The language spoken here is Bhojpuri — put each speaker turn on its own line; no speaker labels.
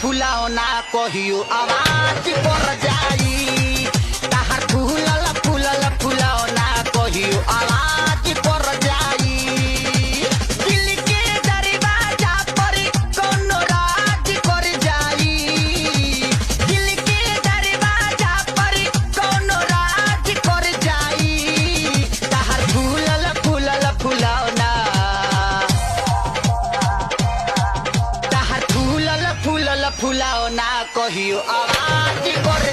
फुलाओ ना कहियो आवाज पर जाई ताहर फूलल फुलाओ ना कहियो आवाज पर जाई दिल के दरवाजा पर कोनो राज कर जाई दिल के दरवाजा पर कोनो राज कर जाई ताहर फूलल फुलाओ ना फुलाओ ना कहियो आवाज कर